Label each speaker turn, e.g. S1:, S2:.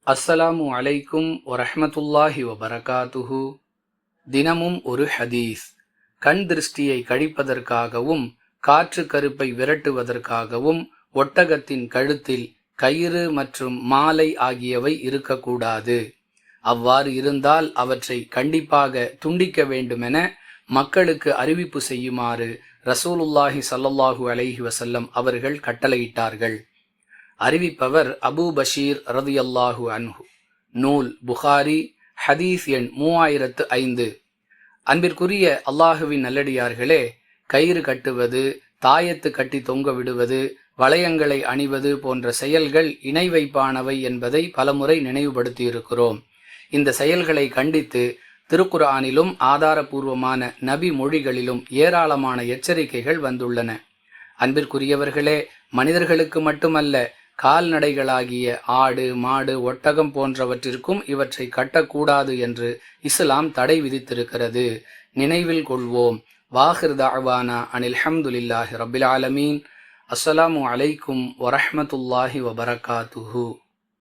S1: அஸ்ஸலாமு அலைக்கும் வரஹ்மத்துல்லாஹி வபரகாத்துஹு. தினமும் ஒரு ஹதீஸ். கண் திருஷ்டியை கழிப்பதற்காகவும் காற்று கருப்பை விரட்டுவதற்காகவும் ஒட்டகத்தின் கழுத்தில் கயிறு மற்றும் மாலை ஆகியவை இருக்கக்கூடாது. அவ்வாறு இருந்தால் அவற்றை கண்டிப்பாக துண்டிக்க வேண்டுமென மக்களுக்கு அறிவிப்பு செய்யுமாறு ரசூலுல்லாஹி ஸல்லல்லாஹு அலைஹி வஸல்லம் அவர்கள் கட்டளையிட்டார்கள். அறிவிப்பவர் அபூ பஷீர் ரதியல்லாஹு அன்ஹு. நூல் புகாரி, ஹதீஸ் எண் 3005. அன்பிற்குரிய அல்லாஹுவின் நல்லடியார்களே, கயிறு கட்டுவது, தாயத்து கட்டி தொங்க விடுவது, வளையங்களை அணிவது போன்ற செயல்கள் இணை வைப்பானவை என்பதை பலமுறை நினைவுபடுத்தியிருக்கிறோம். இந்த செயல்களை கண்டித்து திருக்குர்ஆனிலும் ஆதாரபூர்வமான நபி மொழிகளிலும் ஏராளமான எச்சரிக்கைகள் வந்துள்ளன. அன்பிற்குரியவர்களே, மனிதர்களுக்கு மட்டுமல்ல, கால்நடைகளாகிய ஆடு, மாடு, ஒட்டகம் போன்றவற்றிற்கும் இவற்றை கட்டக்கூடாது என்று இஸ்லாம் தடை விதித்திருக்கிறது. நினைவில் கொள்வோம். வாஹிர் தஅவானா அனில் ஹம்துலில்லாஹி ரப்பில் ஆலமீன். அஸ்ஸலாமு அலைக்கும் வரஹ்மத்துல்லாஹி வபரகாத்துஹு.